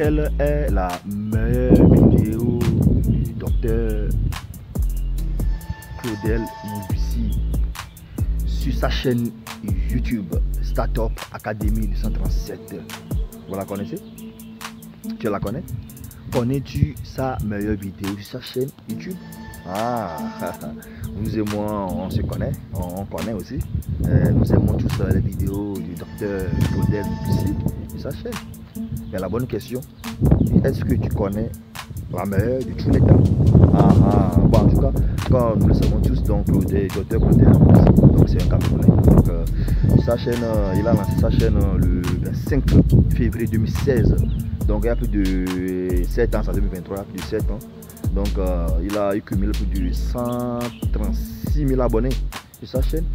quelle est la meilleure vidéo du docteur Claudel Moussi sur sa chaîne YouTube Startup Academy 237? Vous la connaissez? Tu la connais? Connais-tu sa meilleure vidéo sur sa chaîne YouTube? Ah, nous et moi, on se connaît, on connaît aussi. Nous aimons tous les vidéos du docteur Claudel Moussi sur sa chaîne. Mais la bonne question, est-ce que tu connais la meilleure de tous les temps? Bon, en tout cas, comme nous le savons tous, donc le docteur Claudel Moussi, donc c'est un Camerounais. Donc, sa chaîne, il a lancé sa chaîne le 25 février 2016. Donc il y a plus de 7 ans, c'est 2023, plus de 7 ans. Donc il a cumulé plus de 136 000 abonnés sur sa chaîne.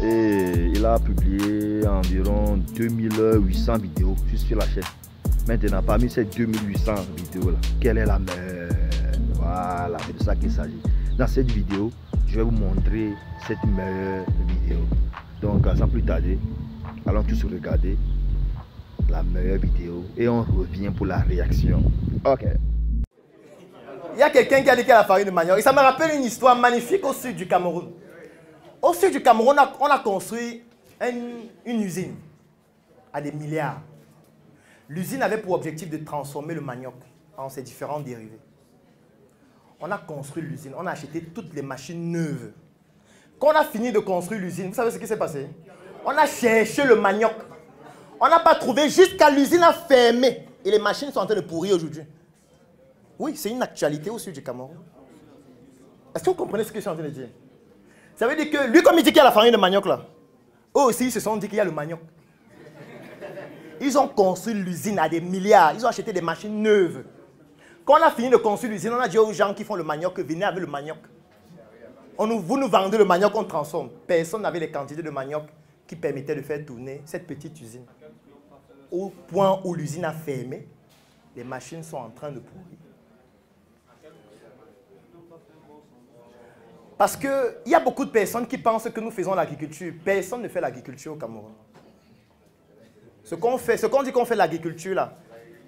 Et il a publié environ 2800 vidéos sur la chaîne. Maintenant, parmi ces 2800 vidéos là, quelle est la meilleure? Voilà, c'est de ça qu'il s'agit. Dans cette vidéo, je vais vous montrer cette meilleure vidéo. Donc sans plus tarder, allons tous regarder la meilleure vidéo et on revient pour la réaction. Ok. Il y a quelqu'un qui a dit qu'il a la farine de manioc. Et ça me rappelle une histoire magnifique au sud du Cameroun. Au sud du Cameroun, on a construit une usine à des milliards. L'usine avait pour objectif de transformer le manioc en ses différents dérivés. On a construit l'usine, on a acheté toutes les machines neuves. Quand on a fini de construire l'usine, vous savez ce qui s'est passé? On a cherché le manioc. On n'a pas trouvé jusqu'à l'usine a fermé. Et les machines sont en train de pourrir aujourd'hui. Oui, c'est une actualité au sud du Cameroun. Est-ce que vous comprenez ce que je suis en train de dire? Ça veut dire que lui, comme il dit qu'il y a la farine de manioc là, eux aussi, ils se sont dit qu'il y a le manioc. Ils ont construit l'usine à des milliards. Ils ont acheté des machines neuves. Quand on a fini de construire l'usine, on a dit aux gens qui font le manioc que venez avec le manioc. Vous nous vendez le manioc, on transforme. Personne n'avait les quantités de manioc qui permettaient de faire tourner cette petite usine. Au point où l'usine a fermé, les machines sont en train de pourrir. Parce qu'il y a beaucoup de personnes qui pensent que nous faisons l'agriculture. Personne ne fait l'agriculture au Cameroun. Ce qu'on dit qu'on fait l'agriculture là,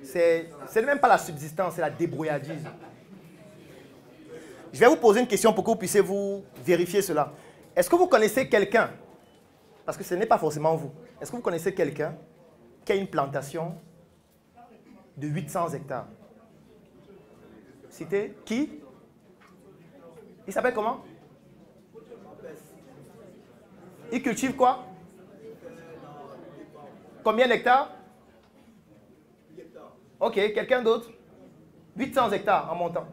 c'est même pas la subsistance, c'est la débrouillardise. Je vais vous poser une question pour que vous puissiez vous vérifier cela. Est-ce que vous connaissez quelqu'un, parce que ce n'est pas forcément vous, est-ce que vous connaissez quelqu'un qui a une plantation de 800 hectares? Citez qui? Il s'appelle comment? Il cultive quoi? Combien d'hectares? Ok, quelqu'un d'autre? 800 hectares en montant.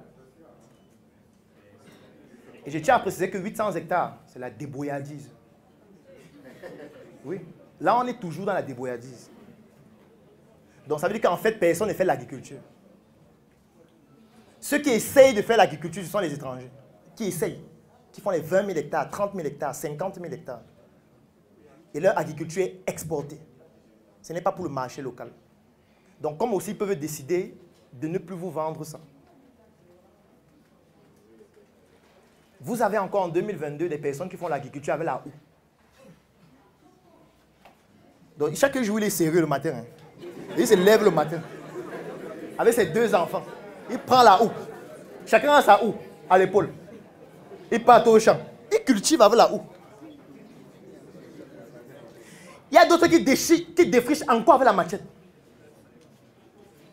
Et je tiens à préciser que 800 hectares, c'est la débrouillardise. Oui, là on est toujours dans la débrouillardise. Donc ça veut dire qu'en fait, personne ne fait l'agriculture. Ceux qui essayent de faire l'agriculture, ce sont les étrangers. Qui essayent, qui font les 20 000 hectares, 30 000 hectares, 50 000 hectares. Et leur agriculture est exportée. Ce n'est pas pour le marché local. Donc comme aussi ils peuvent décider de ne plus vous vendre ça. Vous avez encore en 2022 des personnes qui font l'agriculture avec la houe. Donc chaque jour il est sérieux le matin. Hein. Et il se lève le matin. Avec ses 2 enfants. Il prend la houe. Chacun a sa houe à l'épaule. Il part au champ. Il cultive avec la houe. Il y a d'autres qui défrichent encore avec la machette.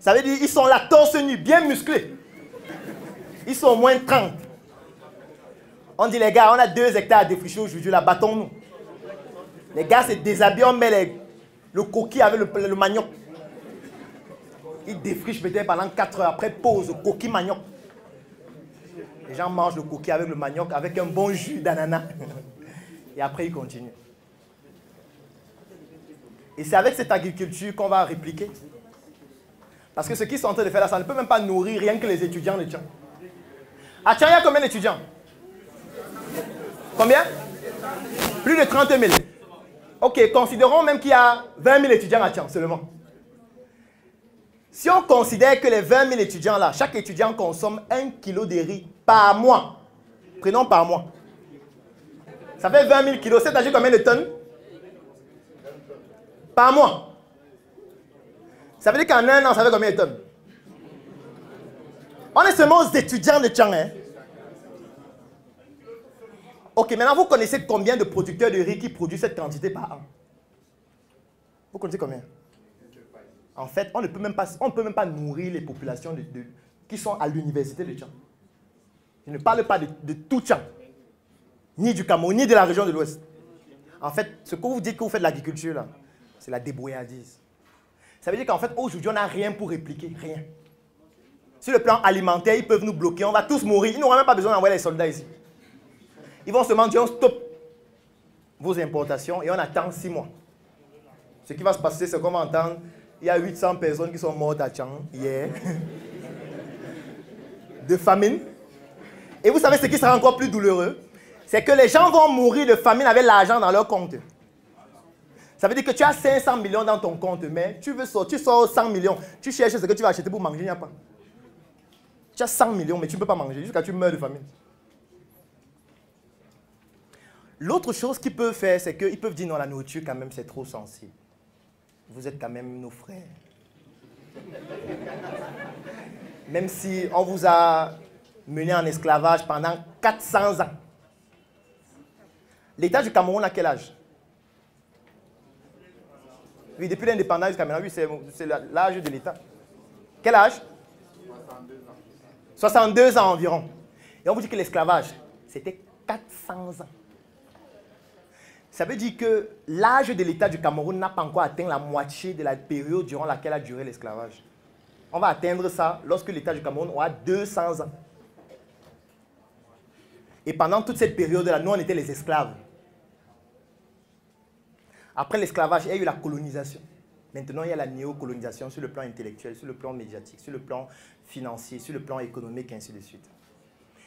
Ça veut dire qu'ils sont là, torse nu, bien musclés. Ils sont au moins 30. On dit les gars, on a 2 hectares à défricher aujourd'hui, là, battons-nous. Les gars se déshabillent, on met le coquille avec le manioc. Ils défrichent peut-être pendant 4 heures, après pause, coquille manioc. Les gens mangent le coquille avec le manioc, avec un bon jus d'ananas. Et après ils continuent. Et c'est avec cette agriculture qu'on va répliquer. Parce que ce qu'ils sont en train de faire là, ça ne peut même pas nourrir rien que les étudiants de Tchang. À Tchang, il y a combien d'étudiants? Combien? Plus de 30 000. Ok, considérons même qu'il y a 20 000 étudiants à Tchang seulement. Si on considère que les 20 000 étudiants là, chaque étudiant consomme 1 kg de riz par mois. Prenons par mois. Ça fait 20 000 kilos. C'est combien de tonnes? Par mois. Ça veut dire qu'en un an, ça fait combien de tonnes? On est seulement aux étudiants de Tchang. Hein? Ok, maintenant vous connaissez combien de producteurs de riz qui produisent cette quantité par an? Vous connaissez combien? En fait, on ne peut même pas nourrir les populations qui sont à l'université de Tchang. Je ne parle pas de tout Tchang, ni du Cameroun, ni de la région de l'Ouest. En fait, ce que vous dites que vous faites de l'agriculture, là, c'est la débrouillardise. Ça veut dire qu'en fait, aujourd'hui, on n'a rien pour répliquer, rien. Sur le plan alimentaire, ils peuvent nous bloquer, on va tous mourir. Ils n'auront même pas besoin d'envoyer les soldats ici. Ils vont seulement dire, on stoppe vos importations et on attend 6 mois. Ce qui va se passer, c'est qu'on va entendre, il y a 800 personnes qui sont mortes à Tchang hier, de famine. Et vous savez ce qui sera encore plus douloureux? C'est que les gens vont mourir de famine avec l'argent dans leur compte. Ça veut dire que tu as 500 millions dans ton compte, mais tu sors 100 millions. Tu cherches ce que tu vas acheter pour manger, il n'y a pas. Tu as 100 millions, mais tu ne peux pas manger jusqu'à ce que tu meurs de famine. L'autre chose qu'ils peuvent faire, c'est qu'ils peuvent dire non, la nourriture, quand même, c'est trop sensible. Vous êtes quand même nos frères. Même si on vous a mené en esclavage pendant 400 ans. L'État du Cameroun a quel âge? Oui, depuis l'indépendance du Cameroun, oui, c'est l'âge de l'État. Quel âge? 62 ans. 62 ans environ. Et on vous dit que l'esclavage, c'était 400 ans. Ça veut dire que l'âge de l'État du Cameroun n'a pas encore atteint la moitié de la période durant laquelle a duré l'esclavage. On va atteindre ça lorsque l'État du Cameroun aura 200 ans. Et pendant toute cette période-là, nous, on était les esclaves. Après l'esclavage, il y a eu la colonisation. Maintenant, il y a la néocolonisation sur le plan intellectuel, sur le plan médiatique, sur le plan financier, sur le plan économique, et ainsi de suite.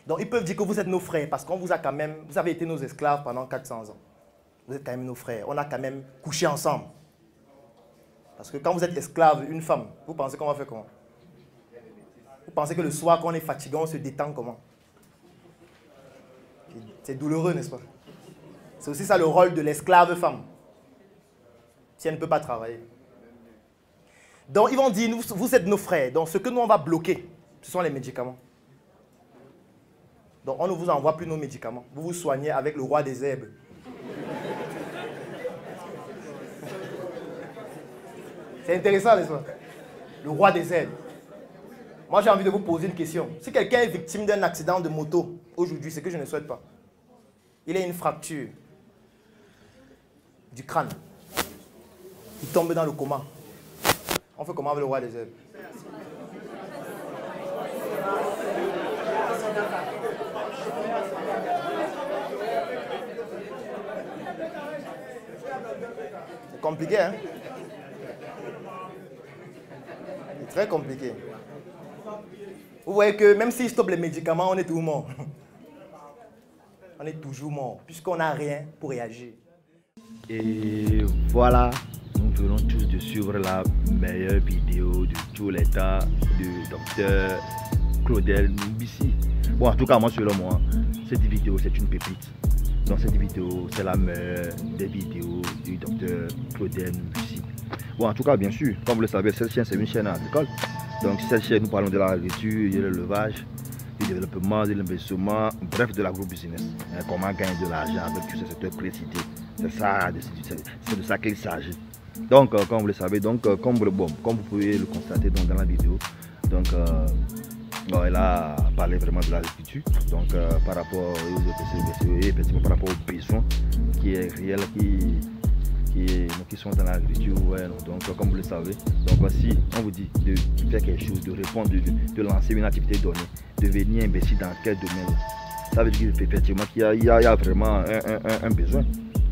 Donc, ils peuvent dire que vous êtes nos frères parce qu'on vous a quand même, vous avez été nos esclaves pendant 400 ans. Vous êtes quand même nos frères. On a quand même couché ensemble. Parce que quand vous êtes esclave, une femme, vous pensez qu'on va faire comment? Vous pensez que le soir, quand on est fatigué, on se détend comment? C'est douloureux, n'est-ce pas? C'est aussi ça le rôle de l'esclave femme. Si elle ne peut pas travailler. Donc, ils vont dire, vous êtes nos frères. Donc, ce que nous, on va bloquer, ce sont les médicaments. Donc, on ne vous envoie plus nos médicaments. Vous vous soignez avec le roi des herbes. C'est intéressant, n'est-ce pas? Le roi des herbes. Moi, j'ai envie de vous poser une question. Si quelqu'un est victime d'un accident de moto, aujourd'hui, c'est que je ne souhaite pas. Il a une fracture du crâne. Il tombe dans le coma. On fait comment avec le roi des herbes? C'est compliqué, hein? C'est très compliqué. Vous voyez que même s'il stoppe les médicaments, on est toujours mort. On est toujours mort, puisqu'on n'a rien pour réagir. Et voilà, nous venons tous de suivre la meilleure vidéo de tous les temps de Dr Claudel Mbissi. Bon, en tout cas, moi, selon moi, cette vidéo, c'est une pépite. Donc, cette vidéo, c'est la meilleure des vidéos du Dr Claudel Mbissi. Bon, en tout cas, bien sûr, comme vous le savez, cette chaîne, c'est une chaîne agricole. Donc, cette chaîne, nous parlons de l'agriculture, de l'élevage, du développement, de l'investissement, bref, de l'agro-business. Comment gagner de l'argent avec tous ces secteurs précités. C'est de ça qu'il s'agit. Donc, comme vous le savez, donc, comme vous pouvez le constater dans la vidéo, donc, elle a parlé vraiment de l'agriculture, donc par rapport aux et effectivement par rapport aux besoins qui est réel, qui sont dans l'agriculture. Ouais, donc, comme vous le savez, donc voici, on vous dit de faire quelque chose, de répondre, de lancer une activité donnée, de venir investir dans quel domaine. Ça veut dire effectivement qu'il y a vraiment un besoin.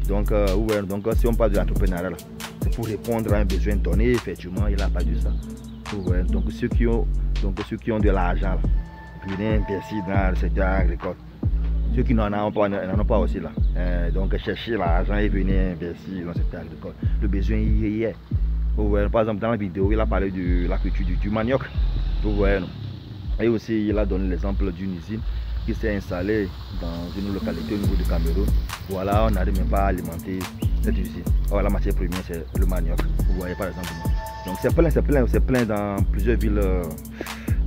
Donc, ouais, donc, si on parle de l'entrepreneuriat, c'est pour répondre à un besoin donné. Effectivement, il n'a pas de ça. Ouais, donc, ceux qui ont de l'argent, venez investir dans le secteur agricole. Ceux qui n'en ont pas aussi là. Donc, chercher l'argent et venir investir dans le secteur agricole. Le besoin y est. Ouais, par exemple, dans la vidéo, il a parlé de la culture du manioc. Ouais, et aussi, il a donné l'exemple d'une usine qui s'est installée dans une localité au niveau du Cameroun. Voilà, on n'arrive même pas à alimenter cette usine. Or, la matière première, c'est le manioc. Vous voyez par exemple. Donc c'est plein dans plusieurs villes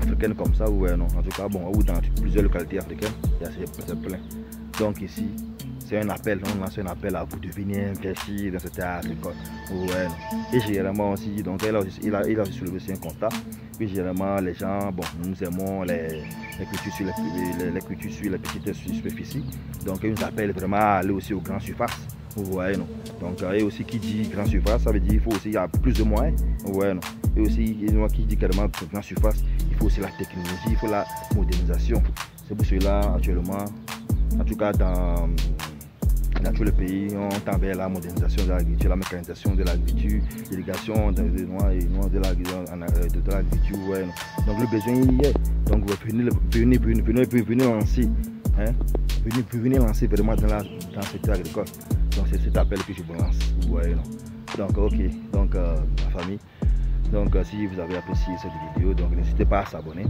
africaines comme ça, ouais, non, en tout cas, bon, ou dans plusieurs localités africaines, c'est plein. Donc ici, c'est un appel, on lance un appel à vous devenir investir dans cette art agricole. Ouais, non. Et généralement aussi, donc il a aussi soulevé aussi un contact. Puis généralement, les gens, bon, nous aimons les cultures sur les petites superficies. Donc ils nous appellent vraiment à aller aussi aux grandes surfaces. Vous voyez, non. Donc, et aussi qui dit grande surface, ça veut dire qu'il faut aussi il y a plus de moyens. Vous voyez, non. Et aussi, qui dit carrément grande surface, il faut aussi la technologie, il faut la modernisation. C'est pour cela, actuellement, en tout cas dans tous les pays, on tend vers la modernisation de l'agriculture, la mécanisation de l'agriculture, l'irrigation de l'agriculture. Ouais, non. Donc, le besoin il y est. Donc, venez lancer. Hein? Venez lancer vraiment dans le secteur agricole. Donc c'est cet appel que je vous lance. Ouais, non. Donc ok, donc ma famille. Donc si vous avez apprécié cette vidéo, donc n'hésitez pas à s'abonner,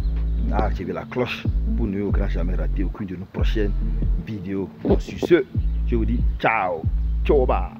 à activer la cloche pour ne jamais rater aucune de nos prochaines vidéos. Donc sur ce, je vous dis ciao, ciao bas.